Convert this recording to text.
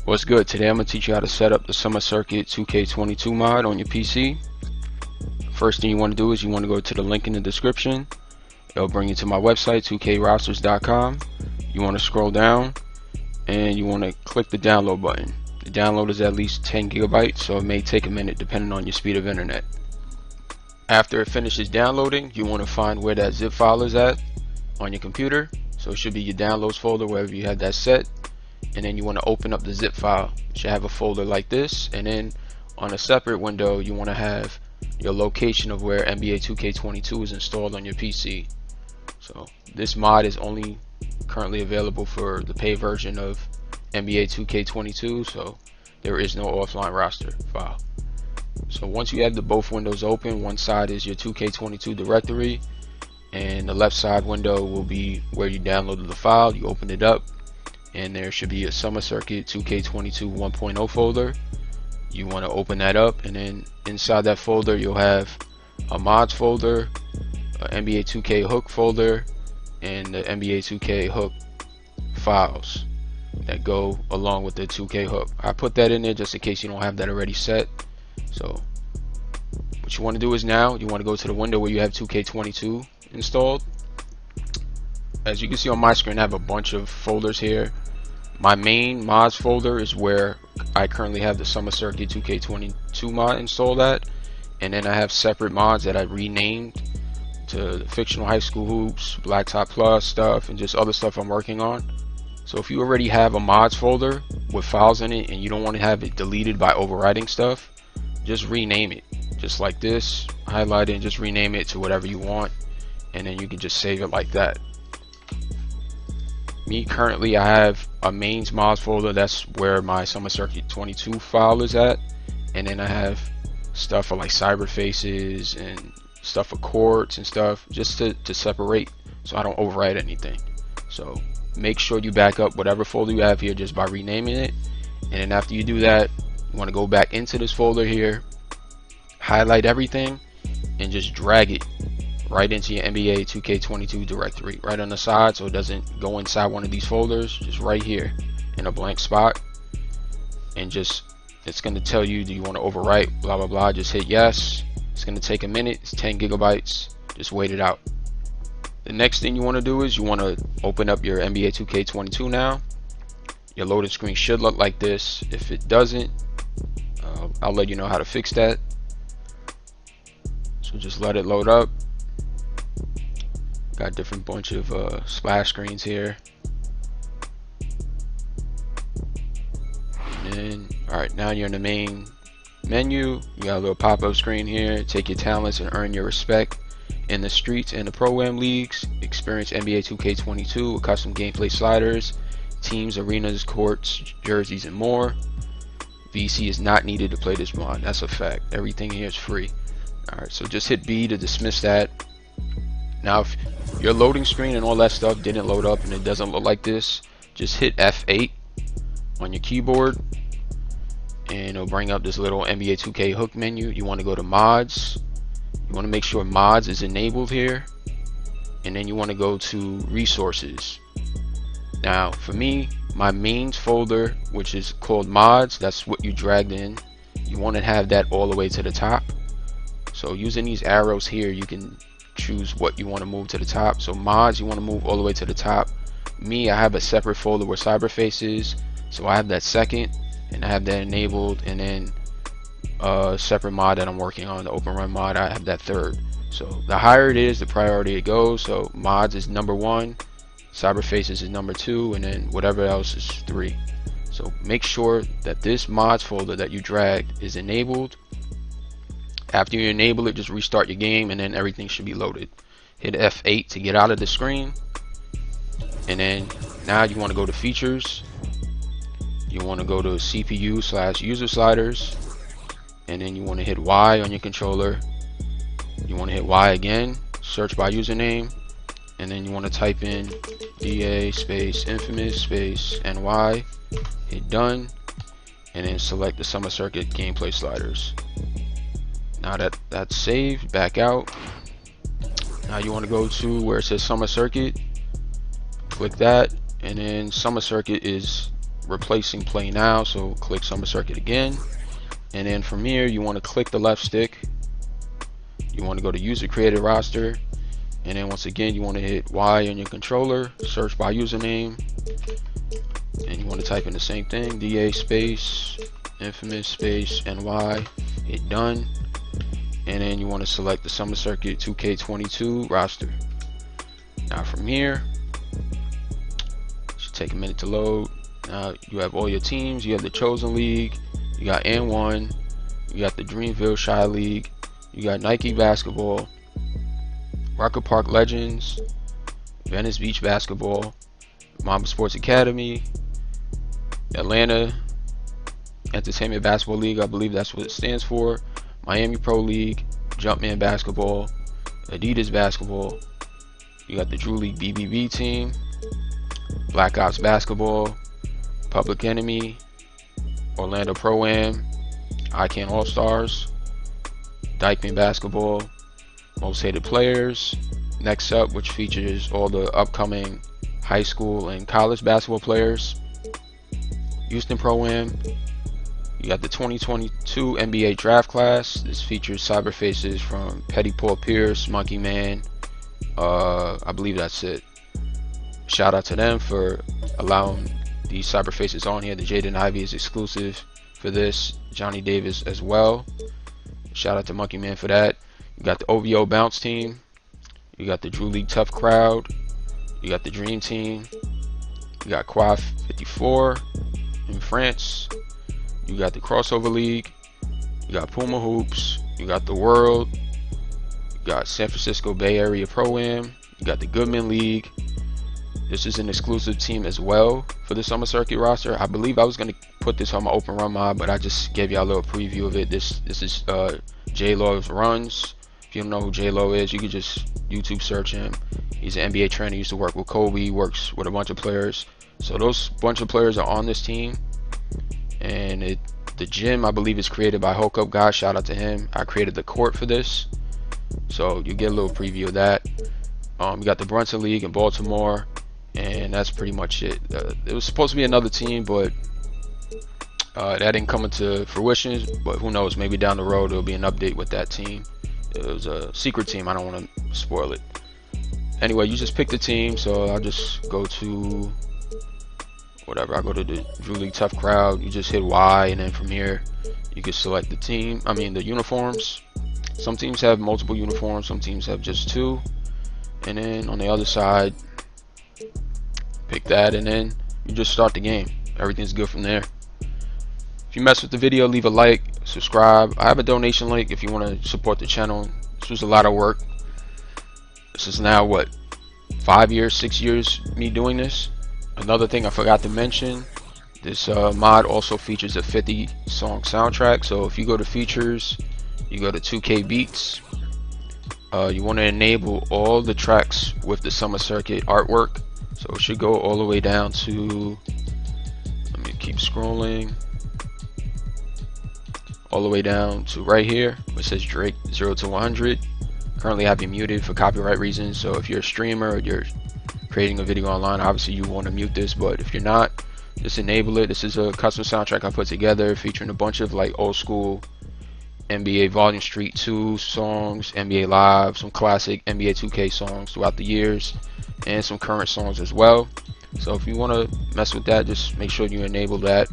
What's good? Today I'm going to teach you how to set up the Summer Circuit 2K22 mod on your PC. First thing you want to do is you want to go to the link in the description. It'll bring you to my website, 2krosters.com. You want to scroll down and you want to click the download button. The download is at least 10 gigabytes, so it may take a minute depending on your speed of internet. After it finishes downloading, you want to find where that zip file is at on your computer. So it should be your downloads folder wherever you have that set. And then you want to open up the zip file. You should have a folder like this, and then on a separate window you want to have your location of where NBA 2K22 is installed on your PC. So this mod is only currently available for the paid version of NBA 2K22, so there is no offline roster file. So once you have both windows open, one side is your 2K22 directory and the left side window will be where you downloaded the file. You open it up and there should be a Summer Circuit 2K22 1.0 folder. You want to open that up, and then inside that folder you'll have a mods folder, a NBA 2K hook folder, and the NBA 2K hook files that go along with the 2K hook. I put that in there just in case you don't have that already set. So what you want to do is now you want to go to the window where you have 2K22 installed. As you can see on my screen, I have a bunch of folders here. My main mods folder is where I currently have the Summer Circuit 2K22 mod installed at, and then I have separate mods that I renamed to fictional high school hoops, Blacktop Plus stuff, and just other stuff I'm working on. So if you already have a mods folder with files in it and you don't want to have it deleted by overwriting stuff, just rename it, just like this. Highlight it and just rename it to whatever you want, and then you can just save it like that. Me currently, I have a mains mods folder. That's where my Summer Circuit 22 file is at, and then I have stuff for like cyber faces and stuff for courts and stuff, just to separate so I don't overwrite anything. So make sure you back up whatever folder you have here just by renaming it, and then after you do that, you want to go back into this folder here, highlight everything, and just drag it right into your NBA 2K22 directory right on the side, so it doesn't go inside one of these folders. Just right here in a blank spot, and just it's going to tell you, do you want to overwrite, blah blah blah. Just hit yes. It's going to take a minute. It's 10 gigabytes. Just wait it out. The next thing you want to do is you want to open up your NBA 2K22 now. Your loading screen should look like this. If it doesn't, I'll let you know how to fix that. So just let it load up. Got different bunch of splash screens here. And then, alright, now you're in the main menu. You got a little pop-up screen here. Take your talents and earn your respect in the streets and the pro-am leagues. Experience NBA 2K22 with custom gameplay sliders, teams, arenas, courts, jerseys, and more. VC is not needed to play this mod. That's a fact. Everything here is free. Alright, so just hit B to dismiss that. Now if your loading screen and all that stuff didn't load up and it doesn't look like this, just hit F8 on your keyboard and it'll bring up this little NBA 2K hook menu. You want to go to mods. You want to make sure mods is enabled here, and then you want to go to resources. Now for me, my mains folder, which is called mods, that's what you dragged in. You want to have that all the way to the top. So using these arrows here, you can choose what you want to move to the top. So mods, you want to move all the way to the top. Me, I have a separate folder where cyber faces, so I have that second, and I have that enabled, and then a separate mod that I'm working on, the open run mod, I have that third. So the higher it is, the priority it goes. So mods is number 1, cyber faces is number 2, and then whatever else is 3. So make sure that this mods folder that you dragged is enabled. After you enable it, just restart your game and then everything should be loaded. Hit F8 to get out of the screen, and then now you want to go to features. You want to go to CPU/user sliders, and then you want to hit Y on your controller. You want to hit Y again, search by username, and then you want to type in DA space infamous space NY, hit done, and then select the Summer Circuit gameplay sliders. Now that's saved, back out. Now you want to go to where it says Summer Circuit, click that, and then Summer Circuit is replacing play now, so click Summer Circuit again, and then from here you want to click the left stick. You want to go to user created roster, and then once again you want to hit Y on your controller, search by username, and you want to type in the same thing, DA space infamous space NY, hit done, and then you want to select the Summer Circuit 2K22 roster. Now from here, it should take a minute to load. Now you have all your teams. You have the Chosen League, you got N1, you got the Dreamville Shy League, you got Nike Basketball, Rocket Park Legends, Venice Beach Basketball, Mamba Sports Academy, Atlanta Entertainment Basketball League, I believe that's what it stands for, Miami Pro League, Jumpman Basketball, Adidas Basketball, you got the Drew League BBB team, Black Ops Basketball, Public Enemy, Orlando Pro-Am, ICANN All-Stars, Dykeman Basketball, Most Hated Players, Next Up, which features all the upcoming high school and college basketball players, Houston Pro-Am, you got the 2022 NBA Draft Class. This features cyber faces from Petty Paul Pierce, Monkey Man, I believe that's it. Shout out to them for allowing these cyber faces on here. The Jaden Ivey is exclusive for this, Johnny Davis as well. Shout out to Monkey Man for that. You got the OVO Bounce team, you got the Drew League Tough Crowd, you got the Dream Team, you got Quad 54 in France, you got the Crossover League, you got Puma Hoops, you got the World, you got San Francisco Bay Area Pro-Am, you got the Goodman League. This is an exclusive team as well for the Summer Circuit roster. I believe I was going to put this on my Open Run mod, but I just gave y'all a little preview of it. This is J-Law's runs. If you don't know who J-Law is, you can just YouTube search him. He's an NBA trainer. He used to work with Kobe. He works with a bunch of players. So those bunch of players are on this team. And the gym, I believe, is created by Hulk Up Guy. Shout out to him. I created the court for this. So you get a little preview of that. You got the Brunson League in Baltimore. And that's pretty much it. It was supposed to be another team, but that didn't come into fruition. But who knows? Maybe down the road there'll be an update with that team. It was a secret team. I don't want to spoil it. Anyway, you just pick the team. So I'll just go to whatever. I go to the Drew League Tough Crowd. You just hit Y, and then from here you can select the team. I mean the uniforms. Some teams have multiple uniforms. Some teams have just two. And then on the other side, pick that, and then you just start the game. Everything's good from there. If you mess with the video, leave a like, subscribe. I have a donation link if you want to support the channel. This was a lot of work. This is now what, 5 years, 6 years me doing this. Another thing I forgot to mention, this mod also features a 50 song soundtrack. So if you go to features, you go to 2K Beats, you want to enable all the tracks with the Summer Circuit artwork. So it should go all the way down to, let me keep scrolling, all the way down to right here where it says Drake 0 to 100. Currently I have you muted for copyright reasons, so if you're a streamer or you're creating a video online, obviously you want to mute this, but if you're not, just enable it. This is a custom soundtrack I put together featuring a bunch of like old school NBA Volume Street 2 songs, NBA Live, some classic NBA 2K songs throughout the years, and some current songs as well. So if you want to mess with that, just make sure you enable that.